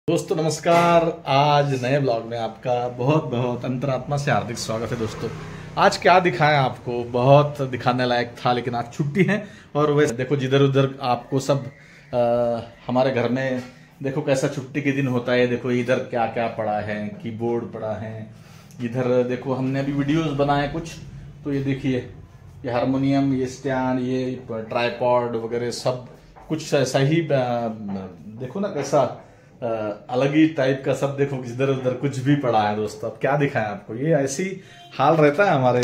दोस्तों नमस्कार। आज नए ब्लॉग में आपका बहुत बहुत अंतरात्मा से हार्दिक स्वागत है। दोस्तों आज क्या दिखाएं आपको, बहुत दिखाने लायक था लेकिन आज छुट्टी है। और वैसे देखो जिधर उधर आपको सब हमारे घर में देखो कैसा छुट्टी के दिन होता है। देखो इधर क्या क्या पड़ा है, कीबोर्ड पड़ा है, इधर देखो हमने अभी वीडियोस बनाए कुछ, तो ये देखिए ये हारमोनियम, ये स्टैंड, ये ट्राइपॉड वगैरह सब कुछ ऐसा ही देखो ना कैसा अलग ही टाइप का सब। देखो इधर उधर कुछ भी पड़ा है दोस्तों। अब क्या दिखाएं आपको, ये ऐसी हाल रहता है हमारे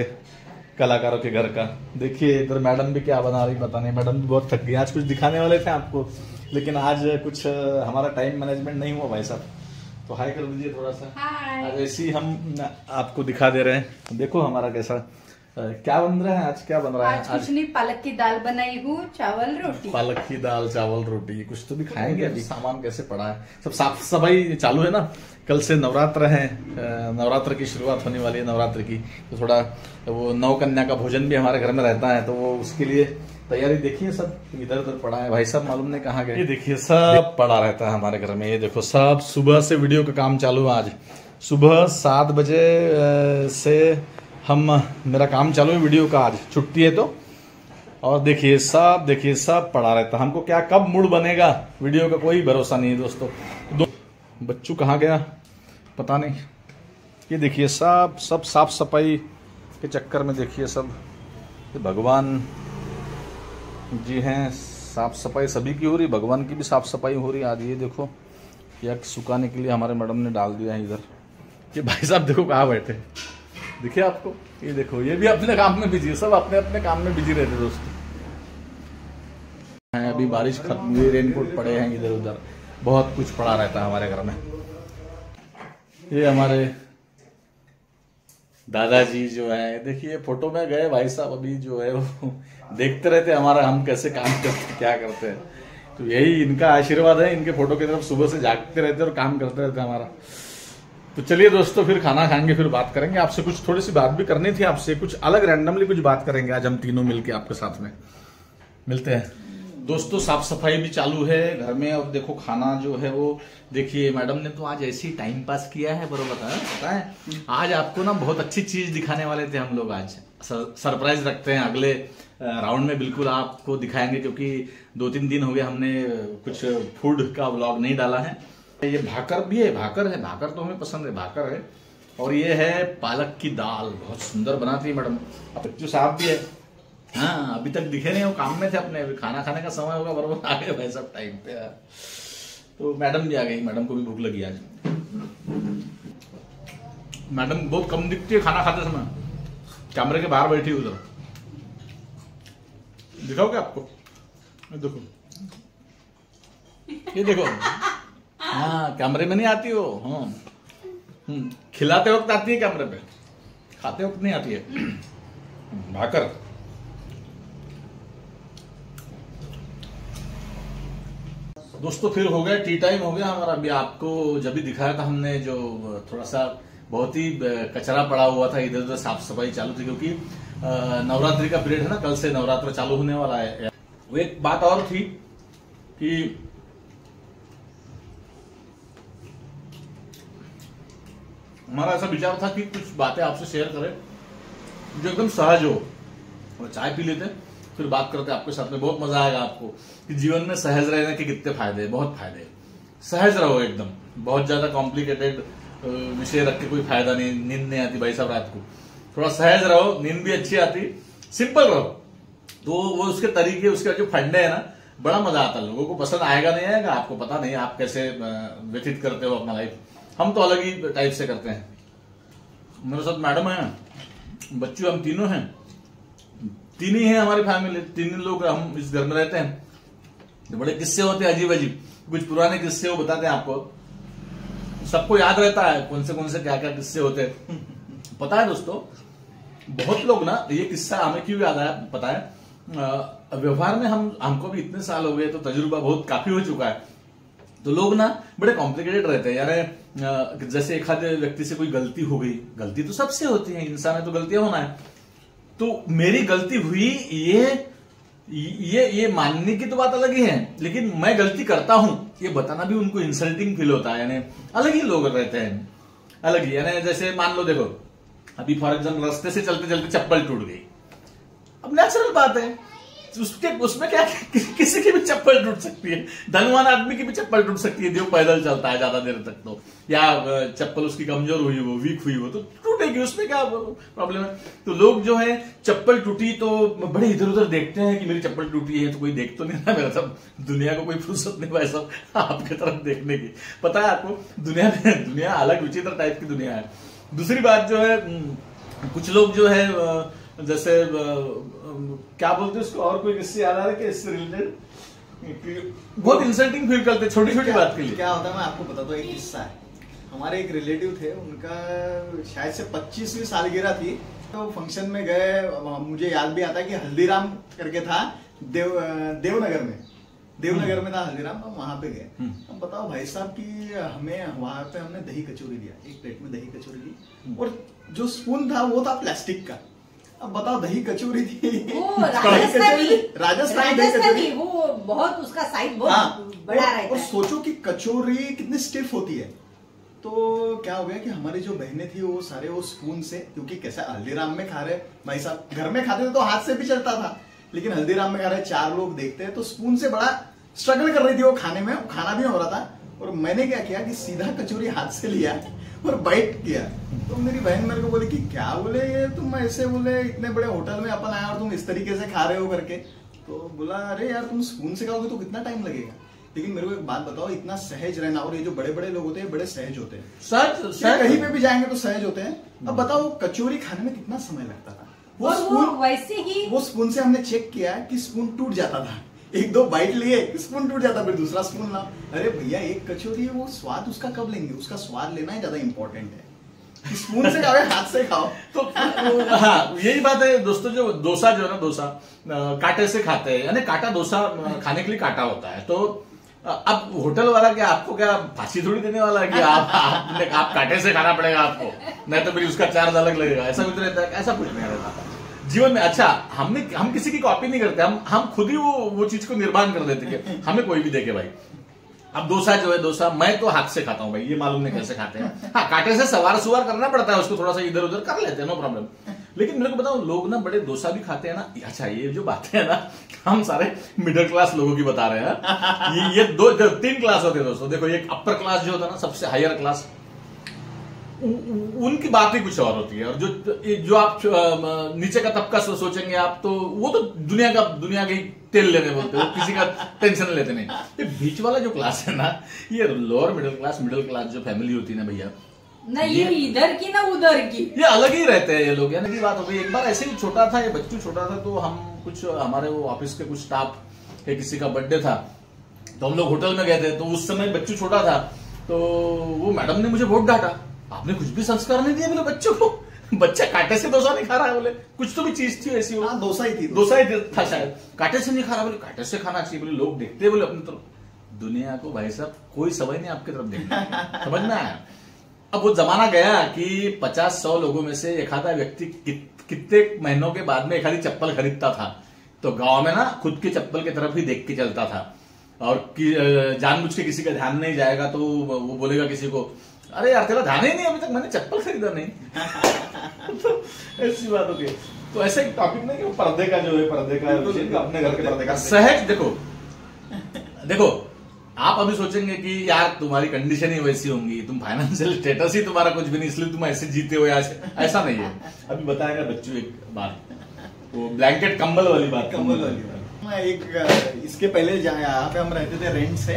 कलाकारों के घर का। देखिए इधर मैडम भी क्या बना रही पता नहीं, मैडम भी बहुत थक गई। आज कुछ दिखाने वाले थे आपको लेकिन आज कुछ हमारा टाइम मैनेजमेंट नहीं हुआ भाई साहब। तो हाय कर दीजिए थोड़ा सा। आज ऐसे ही हम आपको दिखा दे रहे हैं। देखो हमारा कैसा क्या बन रहा है। आज क्या बन रहा है? आज कुछ नहीं, पालक की दाल बनाई हूँ, चावल रोटी। पालक की दाल चावल रोटी, कुछ तो भी खाएंगे। अभी सामान कैसे पड़ा है, सब साफ सफाई चालू है ना। कल से नवरात्र है, नवरात्र की शुरुआत होने वाली है नवरात्र की। तो थोड़ा वो नौ कन्या का भोजन भी हमारे घर में रहता है, तो वो उसके लिए तैयारी देखिए। सब इधर उधर पड़ा है भाई साहब, मालूम नहीं कहाँ गए। ये देखिए सब पड़ा रहता है हमारे घर में। ये देखो सब सुबह से वीडियो का काम चालू है। आज सुबह 7 बजे से मेरा काम चालू है वीडियो का। आज छुट्टी है तो। और देखिए सब पड़ा रहता है। हमको क्या कब मूड बनेगा वीडियो का कोई भरोसा नहीं है दोस्तों। बच्चू कहाँ गया पता नहीं। ये देखिए सब साफ सफाई के चक्कर में देखिए सब भगवान जी हैं, साफ सफाई सभी की हो रही, भगवान की भी साफ सफाई हो रही आज। ये देखो यह सुखाने के लिए हमारे मैडम ने डाल दिया है इधर। ये भाई साहब देखो कहाँ बैठे दिखे आपको। ये देखो ये भी अपने काम में बिजी है, सब अपने अपने काम में बिजी रहते दोस्तों। अभी बारिश खत्म हुई, रेनकोट पड़े हैं इधर उधर, बहुत कुछ पड़ा रहता है हमारे घर में। ये हमारे दादाजी जो है, देखिए फोटो में गए भाई साहब। अभी जो है वो देखते रहते हमारा हम कैसे काम करते क्या करते हैं। तो यही इनका आशीर्वाद है, इनके फोटो की तरफ सुबह से जागते रहते और काम करते रहते हमारा। तो चलिए दोस्तों फिर खाना खाएंगे, फिर बात करेंगे आपसे। कुछ थोड़ी सी बात भी करनी थी आपसे, कुछ अलग रैंडमली कुछ बात करेंगे आज हम तीनों मिलके आपके साथ में मिलते हैं। दोस्तों साफ सफाई भी चालू है घर में। और देखो खाना जो है वो देखिए मैडम ने तो आज ऐसे ही टाइम पास किया है बरोबर। पता है आज आपको ना बहुत अच्छी चीज दिखाने वाले थे हम लोग। आज सरप्राइज रखते हैं, अगले राउंड में बिल्कुल आपको दिखाएंगे, क्योंकि 2-3 दिन हो गए हमने कुछ फूड का व्लॉग नहीं डाला है। ये भाकर भी है, भाकर तो हमें पसंद है, भाकर है। और ये है पालक की दाल, बहुत सुंदर बनाती है मैडम। अब बच्चू साहब भी है। हाँ अभी तक दिखे नहीं, वो काम में थे अपने। अभी खाना खाने का समय होगा बराबर, आ गए भाई साहब टाइम पे। तो मैडम भी आ गई, मैडम को भी भूख लगी आज। मैडम बहुत कम दिखती है खाना खाते समय, कैमरे के बाहर बैठी उधर। दिखाओ क्या आपको? देखो ये देखो। हाँ कैमरे में नहीं आती वो। हाँ खिलाते वक्त आती है कैमरे पे, खाते वक्त नहीं आती है। भाकर दोस्तों फिर हो गया टी टाइम, हो गया हमारा। अभी आपको जब भी दिखाया था हमने, जो थोड़ा सा बहुत ही कचरा पड़ा हुआ था इधर उधर, साफ सफाई चालू थी, क्योंकि नवरात्रि का पीरियड है ना, कल से नवरात्र चालू होने वाला है। वो एक बात और थी कि हमारा ऐसा विचार था कि कुछ बातें आपसे शेयर करें जो एकदम सहज हो। और चाय पी लेते फिर बात करते आपके साथ में, बहुत मजा आएगा आपको कि जीवन में सहज रहने के कितने फायदे, बहुत फायदे। सहज रहो एकदम, बहुत ज्यादा कॉम्प्लिकेटेड विषय रख के कोई फायदा नहीं। नींद नहीं आती भाई साहब रात को, थोड़ा सहज रहो, नींद भी अच्छी आती। सिंपल रहो तो वो उसके तरीके, उसके जो फंडे है ना, बड़ा मजा आता है। लोगों को पसंद आएगा नहीं आएगा आपको पता नहीं, आप कैसे व्यतीत करते हो अपना लाइफ। हम तो अलग ही टाइप से करते हैं। मेरे साथ मैडम है, बच्चों, हम तीनों हैं, तीन ही है हमारी फैमिली, 3 लोग हम इस घर में रहते हैं। तो बड़े किस्से होते हैं अजीब अजीब, कुछ पुराने किस्से वो बताते हैं आपको। सबको याद रहता है कौन से क्या क्या किस्से होते हैं। पता है दोस्तों, बहुत लोग ना, ये किस्सा हमें क्यों याद आया पता है, व्यवहार में हमको भी इतने साल हो गए तो तजुर्बा बहुत काफी हो चुका है। तो लोग ना बड़े कॉम्प्लिकेटेड रहते हैं यार। जैसे एक आधे व्यक्ति से कोई गलती हो गई, गलती तो सबसे होती है, इंसान है तो गलतियां होना है। तो मेरी गलती हुई, ये ये मानने की तो बात अलग ही है, लेकिन मैं गलती करता हूं ये बताना भी उनको इंसल्टिंग फील होता है। यानी अलग ही लोग रहते हैं, अलग ही। यानी जैसे मान लो, देखो अभी फॉर एग्जाम्पल रास्ते से चलते चलते चप्पल टूट गई, अब नेचुरल बात है, उसमें क्या किसी की भी चप्पल टूट सकती है, धनवान आदमी की भी चप्पल टूट सकती है जो पैदल चलता है ज्यादा देर तक, तो या चप्पल उसकी कमजोर हुई हो, वीक हुई हो, तो टूटेगी, उसमें क्या प्रॉब्लम है। तो लोग जो है चप्पल टूटी तो बड़े इधर उधर देखते हैं कि मेरी चप्पल टूटी है, तो कोई देख तो नहीं रहा मेरा, सब दुनिया को कोई फुर्सत नहीं भाई सब आपके तरफ देखने की। पता है आपको, दुनिया अलग विचित्र टाइप की दुनिया है। दूसरी बात जो है, कुछ लोग जो है जैसे क्या बोलते हैं उसको, और कोई किससे याद आ रहा है कि इससे रिलेटेड बहुत इंसल्टिंग फील करते छोटी छोटी बात के लिए। क्या होता है, मैं आपको बताता हूँ एक किस्सा है। हमारे एक रिलेटिव थे, उनका शायद से 25वीं सालगिरह थी, तो फंक्शन में गए। मुझे याद भी आता है कि हल्दीराम करके था, देवनगर में था हल्दीराम, तो वहां पे गए। अब बताओ भाई साहब कि हमें वहां पे हमने दही कचौरी दिया, एक प्लेट में दही कचौरी ली, और जो स्पून था वो था प्लास्टिक का। अब बताओ दही कचौरी थी, राजस्थानी दही कचौरी, वो बहुत उसका साइज बहुत बड़ा रहता है। और सोचो कि कचौरी कितनी स्टिफ होती है। तो क्या हो गया कि हमारी जो बहनें थी वो सारे वो स्पून से, क्योंकि कैसा हल्दीराम में खा रहे भाई साहब, घर में खाते थे तो हाथ से भी चलता था, लेकिन हल्दीराम में खा रहे 4 लोग देखते हैं, तो स्पून से बड़ा स्ट्रगल कर रही थी वो खाने में, खाना भी हो रहा था। और मैंने क्या किया कि सीधा कचौरी हाथ से लिया और बाइट किया। तो मेरी बहन मेरे को बोली कि क्या बोले ये तुम ऐसे, बोले इतने बड़े होटल में अपन आए और तुम इस तरीके से खा रहे हो करके। तो बोला अरे यार तुम स्पून से खाओगे तो कितना टाइम लगेगा। लेकिन मेरे को एक बात बताओ, इतना सहज रहना, और ये जो बड़े बड़े लोग होते हैं बड़े सहज होते हैं, सच कहीं पे भी जाएंगे तो सहज होते हैं। अब बताओ कचौरी खाने में कितना समय लगता था, वो स्पून वैसे ही, वो स्पून से हमने चेक किया कि स्पून टूट जाता था, 1-2 बाइट लिए स्पून टूट जाता, फिर दूसरा स्पून लाओ। अरे भैया एक कचौरी है, वो स्वाद उसका कब लेंगे, उसका स्वाद लेना ही ज्यादा इंपॉर्टेंट है। स्पून से खाओ हाथ से खाओ। तो हाँ यही बात है दोस्तों, जो डोसा जो है ना, डोसा कांटे से खाते हैं, यानी कांटा डोसा खाने के लिए कांटा होता है। तो अब होटल वाला क्या आपको क्या फांसी थोड़ी देने वाला है कि आप कांटे से खाना पड़ेगा आपको, नहीं तो फिर उसका चार्ज अलग लगेगा, ऐसा कुछ रहता है? ऐसा कुछ नहीं रहता जीवन में। अच्छा हम किसी की कॉपी नहीं करते, हम खुद ही वो चीज को निर्माण कर देते कि हमें कोई भी देखे भाई। अब डोसा जो है, डोसा मैं तो हाथ से खाता हूं भाई, ये मालूम नहीं कैसे खाते हैं। हाँ कांटे से सवार करना पड़ता है उसको, थोड़ा सा इधर उधर कर लेते हैं, नो प्रॉब्लम। लेकिन मेरे को बताओ, लोग ना बड़े डोसा भी खाते हैं ना। अच्छा ये जो बातें है ना, हम सारे मिडिल क्लास लोगों की बता रहे हैं। ये 3 क्लास होते हैं दोस्तों। देखो एक अपर क्लास जो होता है ना, सबसे हायर क्लास, उनकी बात ही कुछ और होती है। और जो आप नीचे का तबका सोचेंगे आप, तो वो तो दुनिया के तेल लेने बोलते हो, किसी का टेंशन लेते नहीं। ये बीच वाला जो क्लास है ना, ये लोअर मिडिल क्लास जो फैमिली होती है ना भैया, ना ये इधर की ना उधर की, ये अलग ही रहते हैं ये लोग। यानी की बात हो गई, एक बार ऐसे ही छोटा था, ये बच्चू छोटा था, तो हम कुछ हमारे वो ऑफिस के कुछ स्टाफ के किसी का बर्थडे था, तो हम लोग होटल में गए थे। तो उस समय बच्चू छोटा था, तो वो मैडम ने मुझे बहुत डांटा, आपने कुछ भी संस्कार नहीं दिया बोले बच्चों को, बच्चा कांटे से डोसा नहीं खा रहा है, बोले कुछ तो भी चीज थी ऐसी। हाँ डोसा ही था शायद, कांटे से नहीं खा रहा, बोले कांटे से खाना चाहिए, बोले लोग देखते बोले अपनी तरफ। दुनिया को भाई साहब कोई समझ नहीं आपकी तरफ देखना, समझ में आया। अब वो जमाना गया कि 50-100 लोगों में से एक आधा व्यक्ति कितने महीनों के बाद में एक आधी चप्पल खरीदता था। तो गांव में ना खुद की चप्पल की तरफ ही देख के चलता था, और जानबूझ के किसी का ध्यान नहीं जाएगा तो वो बोलेगा किसी को, अरे यार तेरा ध्यान ही नहीं, अभी तक मैंने चप्पल खरीदा नहीं। तो ऐसी बात होती है। तो ऐसा एक टॉपिक नहीं कि वो पर्दे का जो है, पर्दे का अपने घर के पर्दे का सहज। देखो आप अभी सोचेंगे कि यार तुम्हारी कंडीशन ही वैसी होंगी, तुम फाइनेंशियल स्टेटस ही तुम्हारा कुछ भी नहीं, इसलिए तुम ऐसे जीते हो। ऐसा नहीं है। अभी बताएगा बच्चों एक बात, वो ब्लैंकेट कंबल वाली बात। एक इसके पहले यहाँ पे हम रहते थे रेंट से,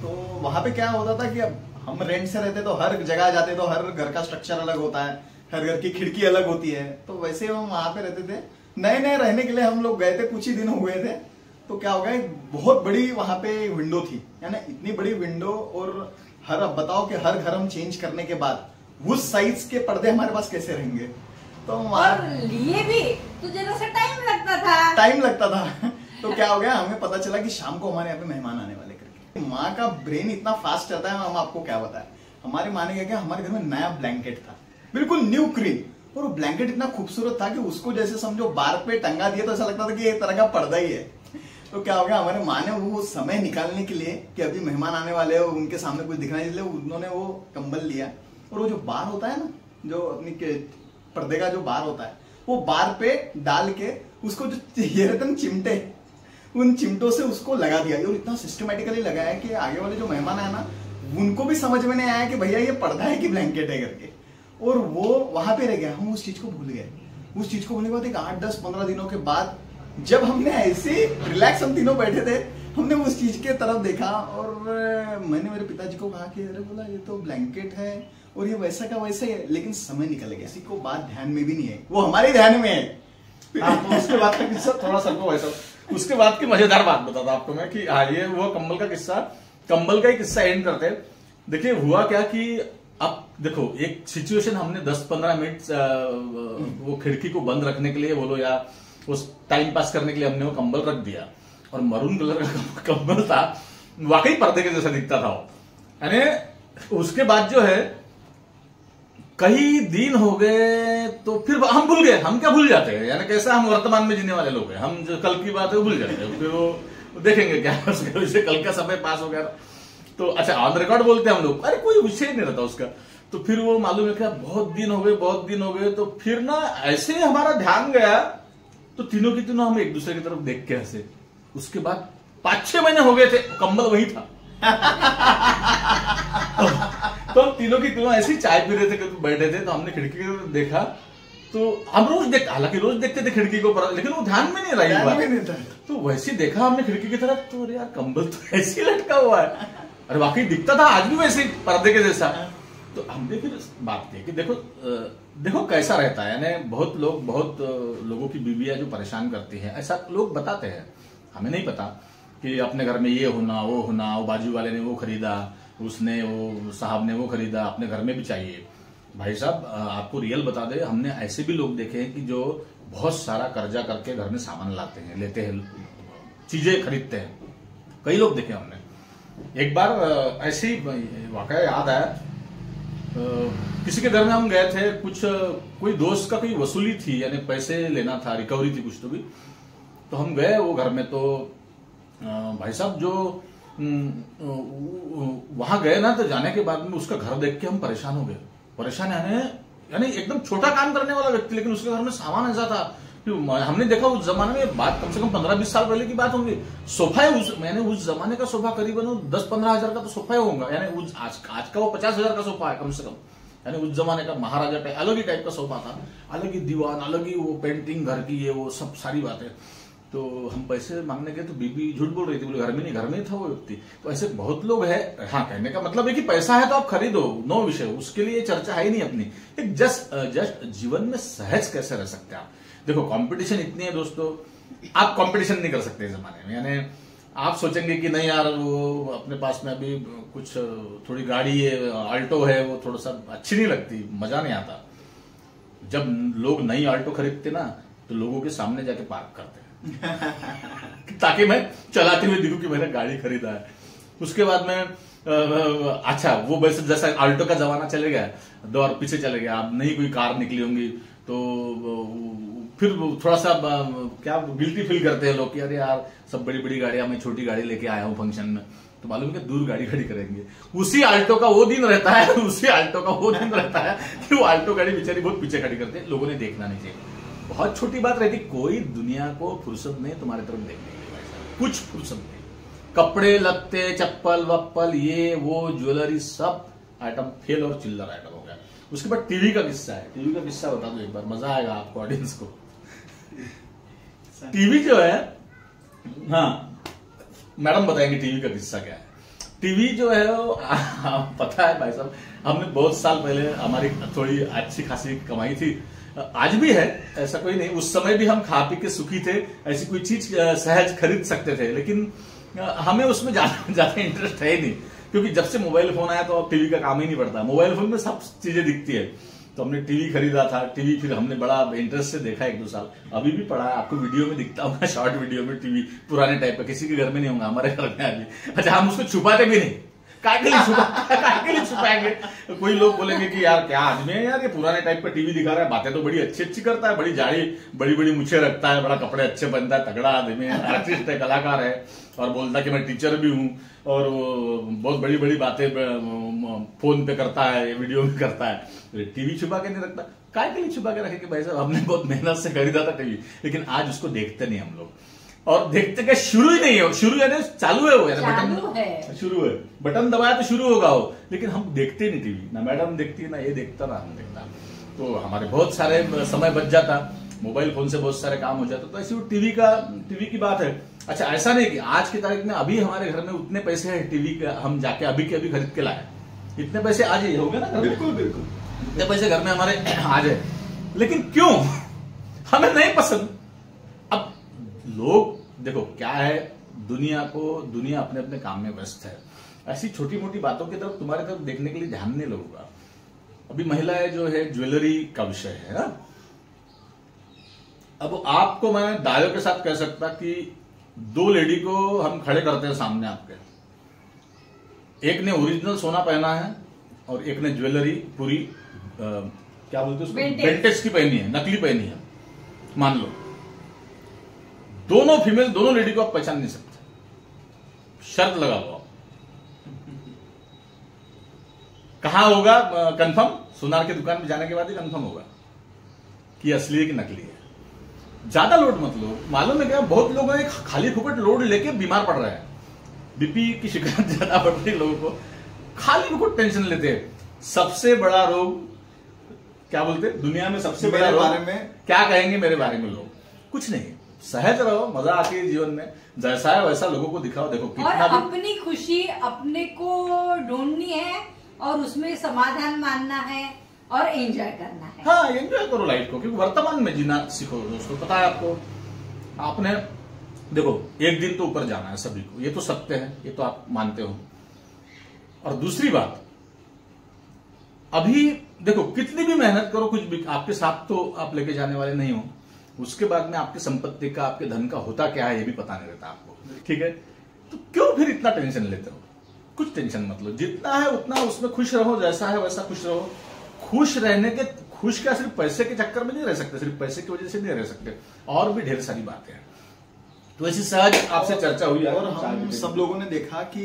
तो वहां पे क्या होता था कि अब हम रेंट से रहते तो हर जगह जाते तो हर घर का स्ट्रक्चर अलग होता है, हर घर की खिड़की अलग होती है। तो वैसे हम वहां पे रहते थे, नए रहने के लिए हम लोग गए थे, कुछ ही दिन हुए थे। तो क्या हो गया, एक बहुत बड़ी वहां पे विंडो थी, यानी इतनी बड़ी विंडो, और अब बताओ कि हर घर हम चेंज करने के बाद उस साइज के पर्दे हमारे पास कैसे रहेंगे। तो और लिए भी तो जरा सा टाइम लगता था। तो क्या हो गया, हमें पता चला कि शाम को हमारे यहाँ पे मेहमान आने वाले करके। माँ का ब्रेन इतना फास्ट चलता है, हम आपको क्या बताएं। हमारी माँ ने क्या किया, हमारे घर में नया ब्लैंकेट था, बिल्कुल न्यू क्रीम, और वो ब्लैंकेट इतना खूबसूरत था कि उसको जैसे समझो बार पे टंगा दिया तो ऐसा लगता था कि एक तरह का पर्दा ही है। तो क्या हो गया, हमारे माँ ने वो समय निकालने के लिए कि अभी मेहमान आने वाले हैं उनके सामने कुछ दिखना नहीं, इसलिए उन्होंने वो कंबल लिया और वो जो बार होता है ना, जो अपनी पर्दे का जो बार होता है, वो बार पे डाल के उसको जो ये रहते हैं चिमटे, उन चिमटों से उसको लगा दिया। और इतना सिस्टमेटिकली लगाया कि आगे वाले जो मेहमान आए ना उनको भी समझ में नहीं आया कि भैया ये पर्दा है कि ब्लैंकेट है करके, और वो वहां पे रह गया। हम उस चीज को भूल गए। उस चीज को भूलने के बाद एक 8-10-15 दिनों के बाद जब हमने ऐसे रिलैक्स हम तीनों बैठे थे, हमने उस चीज के तरफ देखा और मैंने मेरे पिताजी को कहा कि अरे बोला ये तो ब्लैंकेट है और ये वैसा का वैसा ही है, लेकिन समय निकल गया, किसी को बात ध्यान में भी नहीं है, वो हमारे ध्यान में है। तो उसके बाद का किस्सा थोड़ा सा वैसा, उसके बाद की मजेदार बात बताता आपको मैं कि हाँ ये वो कंबल का किस्सा, कंबल का ही किस्सा एंड करते। देखिए हुआ क्या कि अब देखो एक सिचुएशन हमने 10-15 मिनट वो खिड़की को बंद रखने के लिए बोलो या उस टाइम पास करने के लिए हमने वो कंबल रख दिया, और मरून कलर का कंबल था, वाकई पर्दे के जैसा दिखता था वो। यानी उसके बाद जो है कई दिन हो गए तो फिर हम भूल गए। हम क्या भूल जाते हैं, यानी कैसा हम वर्तमान में जीने वाले लोग हैं, हम जो कल की बात है वो भूल जाते हैं, फिर वो देखेंगे क्या उसके कल का समय पास हो गया तो अच्छा ऑन रिकॉर्ड बोलते हैं हम लोग, अरे कोई विषय नहीं रहता उसका। तो फिर वो मालूम है क्या बहुत दिन हो गए तो फिर ना ऐसे हमारा ध्यान गया तो तीनों की तीनों हम एक दूसरे की तरफ देख के हंसे। उसके बाद 5-6 महीने हो गए थे, कंबल वही था। तो हम तीनों की तीनों ऐसे ही चाय पी रहे थे, बैठे थे, तो हमने खिड़की की तरफ देखा तो हम हालांकि रोज देखते थे खिड़की को, लेकिन वो ध्यान में नहीं रही। तो वैसे देखा हमने खिड़की की तरफ तो यार कंबल तो ऐसे ही लटका हुआ है, अरे वाकई दिखता था आज भी वैसे पर्दे के जैसा। तो हमने फिर बात की कि देखो कैसा रहता है, यानी बहुत लोगों की बीवियां जो परेशान करती हैं, ऐसा लोग बताते हैं, हमें नहीं पता कि अपने घर में ये होना वो बाजू वाले ने वो खरीदा, उसने वो साहब ने वो खरीदा, अपने घर में भी चाहिए। भाई साहब आपको रियल बता दे, हमने ऐसे भी लोग देखे हैं कि जो बहुत सारा कर्जा करके घर में सामान लाते हैं, लेते हैं, चीजें खरीदते हैं, कई लोग देखे हमने। एक बार ऐसे ही वाकया याद आया, किसी के घर में हम गए थे, कोई दोस्त का कोई वसूली थी, यानी पैसे लेना था, रिकवरी थी कुछ तो भी। तो हम गए वो घर में, तो भाई साहब जो वहां गए ना, तो जाने के बाद में उसका घर देख के हम परेशान हो गए। परेशान यानी एकदम छोटा काम करने वाला व्यक्ति, लेकिन उसके घर में सामान ऐसा था कि हमने देखा उस जमाने में, बात कम से कम 15-20 साल पहले की बात होगी, सोफा है मैंने उस जमाने का सोफा करीबन 10-15 हजार का तो सोफा ही होगा, यानी आज का वो 50 हजार का सोफा है कम से कम। यानी उस जमाने का महाराजा टाइप अलग ही टाइप का सोफा था, अलग ही दीवान, अलग ही वो पेंटिंग घर की, ये वो सब सारी बातें। तो हम पैसे मांगने गए तो बीबी झूठ बोल रही थी, बोले घर में नहीं, घर में था वो व्यक्ति। तो ऐसे बहुत लोग हैं। हाँ, कहने का मतलब है कि पैसा है तो आप खरीदो, नो विषय, उसके लिए चर्चा है ही नहीं अपनी। एक जस्ट जीवन में सहज कैसे रह सकते हैं आप। देखो कंपटीशन इतनी है दोस्तों, आप कंपटीशन नहीं कर सकते इस जमाने में। यानी आप सोचेंगे कि नहीं यार वो अपने पास में अभी कुछ थोड़ी गाड़ी है, आल्टो है, वो थोड़ा सा अच्छी नहीं लगती, मजा नहीं आता। जब लोग नई आल्टो खरीदते ना तो लोगों के सामने जाके पार्क करते हैं ताकि मैं चलाते हुए दिखूं कि मैंने गाड़ी खरीदा है। उसके बाद में अच्छा वो वैसे जैसा आल्टो का जमाना चले गया, दौर पीछे चले गया, अब नई कोई कार निकली होंगी तो फिर थोड़ा सा क्या गिल्टी फील करते हैं लोग कि अरे यार सब बड़ी बड़ी गाड़ियां, मैं छोटी गाड़ी लेके आया हूं फंक्शन में। तो मालूम है दूर गाड़ी खड़ी करेंगे। उसी आल्टो का वो दिन रहता है कि वो आल्टो गाड़ी बेचारी बहुत पीछे खड़ी करते हैं, लोगों ने देखना नहीं चाहिए। बहुत छोटी बात रहती, कोई दुनिया को फुर्सत नहीं तुम्हारी तरफ देखने के लिए, कुछ फुर्सत नहीं। कपड़े लत्ते, चप्पल वप्पल, ये वो ज्वेलरी, सब आइटम फेल और चिल्लर आइटम हो गया। उसके बाद टीवी का किस्सा है, टीवी का किस्सा बता दो एक बार, मजा आएगा आपको, ऑडियंस को। टीवी जो है, हाँ मैडम बताएंगे टीवी का किस्सा क्या है। टीवी जो है वो पता है भाई साहब, हमने बहुत साल पहले हमारी थोड़ी अच्छी खासी कमाई थी, आज भी है, ऐसा कोई नहीं। उस समय भी हम खा पी के सुखी थे, ऐसी कोई चीज सहज खरीद सकते थे, लेकिन हमें उसमें ज्यादा इंटरेस्ट है ही नहीं, क्योंकि जब से मोबाइल फोन आया तो अब टीवी का काम ही नहीं पड़ता। मोबाइल फोन में सब चीजें दिखती है। तो हमने टीवी खरीदा था, टीवी फिर हमने बड़ा इंटरेस्ट से देखा 1-2 साल, अभी भी पड़ा है, आपको वीडियो में दिखता होगा, शॉर्ट वीडियो में टीवी पुराने टाइप का, किसी के घर में नहीं होगा, हमारे घर में अभी। अच्छा हम उसको छुपाते भी नहीं काय के लिए छुपाएंगे। कोई लोग बोलेंगे कि यार क्या आदमी है यार, ये पुराने टाइप का टीवी दिखा रहा है, बातें तो बड़ी अच्छी अच्छी करता है, बड़ी जाड़ी बड़ी बड़ी मुछे रखता है, बड़ा कपड़े अच्छे पहनता है, तगड़ा आदमी है, आर्टिस्ट है, कलाकार है, और बोलता है कि मैं टीचर भी हूँ, और बहुत बड़ी बड़ी बातें फोन पे करता है, वीडियो में करता है। टीवी छुपा के नहीं रखता, काय के लिए छुपा के रखे कि भाई साहब हमने बहुत मेहनत से खरीदा था टीवी, लेकिन आज उसको देखते नहीं हम लोग, और देखते क्या शुरू ही नहीं है, शुरू यानी चालू है वो, बटन शुरू है, बटन दबाया तो शुरू होगा वो, लेकिन हम देखते ही नहीं टीवी, ना मैडम देखती है, ना ये देखता, ना हम देखता, तो हमारे बहुत सारे समय बच जाता, मोबाइल फोन से बहुत सारे काम हो जाता, तो ऐसी वो टीवी की बात है। अच्छा, ऐसा नहीं कि आज की तारीख में अभी हमारे घर में उतने पैसे हैं टीवी का, हम जाके अभी के अभी खरीद के लाए, इतने पैसे आज ही हो गए ना, बिल्कुल बिल्कुल, इतने पैसे घर में हमारे आ जाए, लेकिन क्यों हमें नहीं पसंद। अब लोग देखो क्या है, दुनिया अपने अपने काम में व्यस्त है, ऐसी छोटी मोटी बातों की तरफ तुम्हारी तरफ देखने के लिए ध्यान नहीं लगूंगा। अभी महिलाएं जो है ज्वेलरी का विषय है ना, अब आपको मैं दावे के साथ कह सकता कि 2 लेडी को हम खड़े करते हैं सामने आपके, एक ने ओरिजिनल सोना पहना है और एक ने ज्वेलरी पूरी क्या बोलते हैं उसको, विंटेज की पहनी है, नकली पहनी है, मान लो दोनों फीमेल, दोनों लेडी को आप पहचान नहीं सकते, शर्त लगा लो आप। कहां होगा कंफर्म? सुनार की दुकान में जाने के बाद ही कंफर्म होगा कि असली है कि नकली है। ज्यादा लोड मत लो, मालूम है क्या, बहुत लोग हैं खाली फुकट लोड लेके बीमार पड़ रहे हैं, बीपी की शिकायत ज्यादा बढ़ रही है लोगों को, खाली फुकट टेंशन लेते हैं। सबसे बड़ा रोग क्या बोलते दुनिया में, सबसे बड़ा रोग बारे में क्या कहेंगे मेरे बारे में लोग? कुछ नहीं, सहज रहो, मजा आती है जीवन में, जैसा है वैसा लोगों को दिखाओ। देखो कितना और अपनी खुशी अपने को ढूंढनी है और उसमें समाधान मानना है और एंजॉय करना है। हाँ, एंजॉय करो लाइफ को, क्योंकि वर्तमान में जीना सीखो दोस्तों। पता है आपको, आपने देखो एक दिन तो ऊपर जाना है सभी को, ये तो सत्य है, ये तो आप मानते हो। और दूसरी बात, अभी देखो कितनी भी मेहनत करो, कुछ भी आपके साथ तो आप लेके जाने वाले नहीं हो, उसके बाद में आपकी संपत्ति का, आपके धन का होता क्या है ये भी पता नहीं रहता आपको, ठीक है? तो क्यों फिर इतना टेंशन लेते हो? कुछ टेंशन मत लो, जितना है उतना उसमें खुश रहो, जैसा है वैसा खुश रहो। खुश रहने के, खुश क्या सिर्फ पैसे के चक्कर में नहीं रह सकते, सिर्फ पैसे की वजह से नहीं रह सकते, और भी ढेर सारी बातें हैं। तो ऐसी सहज आपसे चर्चा हुई, और हम सब लोगों ने देखा कि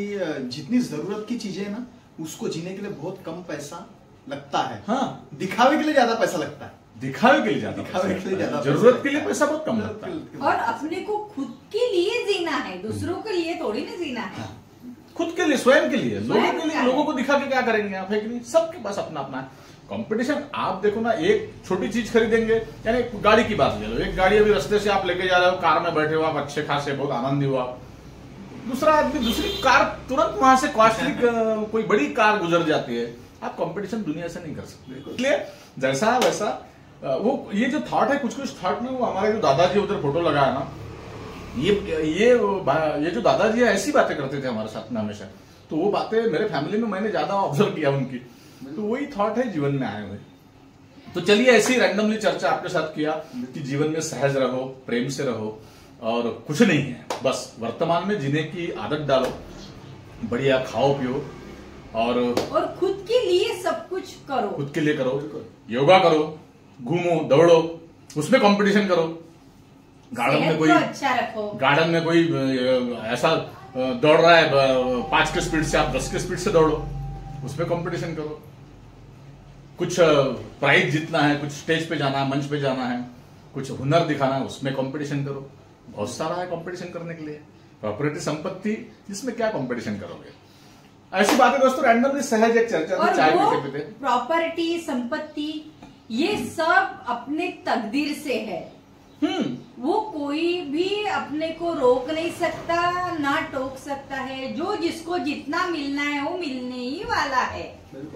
जितनी जरूरत की चीजें है ना, उसको जीने के लिए बहुत कम पैसा लगता है। हाँ, दिखावे के लिए ज्यादा पैसा लगता है, दिखावे के लिए ज्यादा, जरूरत के लिए पैसा बहुत कम लगता है। और अपने को खुद के लिए जीना है, दूसरों के लिए थोड़ी ना जीना है। खुद के लिए, स्वयं के लिए, लोगों के लिए, लोगों को दिखा के क्या करेंगे आप, है कि नहीं? सबके पास अपना अपना कंपटीशन। आप देखो ना, एक छोटी चीज खरीदेंगे, यानी गाड़ी की बात ले लो, एक गाड़ी अभी रास्ते से आप लेके जा रहे हो, कार में बैठे हो आप, अच्छे खासे बहुत आनंदी हुआ, दूसरा आदमी दूसरी कार तुरंत वहां से कॉस्टली कोई बड़ी कार गुजर जाती है। आप कंपटीशन दुनिया से नहीं कर सकते, इसलिए जैसा है वैसा। वो ये जो थॉट है, कुछ कुछ थॉट में, वो हमारे जो दादाजी उधर फोटो लगाया ना, ये जो दादाजी है ऐसी बातें करते थे हमारे साथ में हमेशा, तो वो बातें मेरे फैमिली में मैंने ज्यादा ऑब्जर्व किया उनकी, तो वही थॉट है जीवन में आए हुए। तो चलिए ऐसी रैंडमली चर्चा आपके साथ किया कि जीवन में सहज रहो, प्रेम से रहो, और कुछ नहीं है, बस वर्तमान में जीने की आदत डालो, बढ़िया खाओ पियो, और खुद के लिए सब कुछ करो, खुद के लिए करो, योगा करो, घूमो दौड़ो, उसमें कंपटीशन करो। गार्डन में कोई अच्छा रखो, गार्डन में कोई ऐसा दौड़ रहा है 5 के स्पीड से, आप 10 के स्पीड से दौड़ो, उसमें कंपटीशन करो। कुछ प्राइज जीतना है, कुछ स्टेज पे जाना है, मंच पे जाना है, कुछ हुनर दिखाना है, उसमें कंपटीशन करो। बहुत सारा है कंपटीशन करने के लिए, प्रॉपर्टी संपत्ति, जिसमें क्या कंपटीशन करोगे? ऐसी बातें दोस्तों रैंडमली सहज एक चर्चा थी, चाय पीते पीते। प्रॉपर्टी संपत्ति ये सब अपने तकदीर से है, वो कोई भी अपने को रोक नहीं सकता, ना टोक सकता है। जो जिसको जितना मिलना है वो मिलने ही वाला है।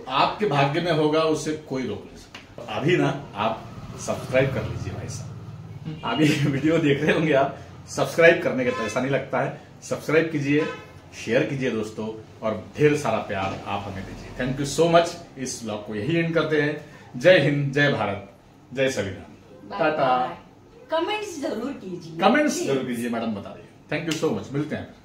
आपके भाग्य में होगा, उसे कोई रोक नहीं सकता। अभी ना आप सब्सक्राइब कर लीजिए भाई साहब, अभी वीडियो देख रहे होंगे आप, सब्सक्राइब करने का पैसा नहीं लगता है, सब्सक्राइब कीजिए, शेयर कीजिए दोस्तों, और ढेर सारा प्यार आप हमें दीजिए। Thank you so much. इस ब्लॉग को यही एंड करते हैं। जय हिंद, जय भारत, जय संविधान, टाटा। कमेंट्स जरूर कीजिए, कमेंट्स जरूर कीजिए, मैडम बता रही है। थैंक यू सो मच, मिलते हैं।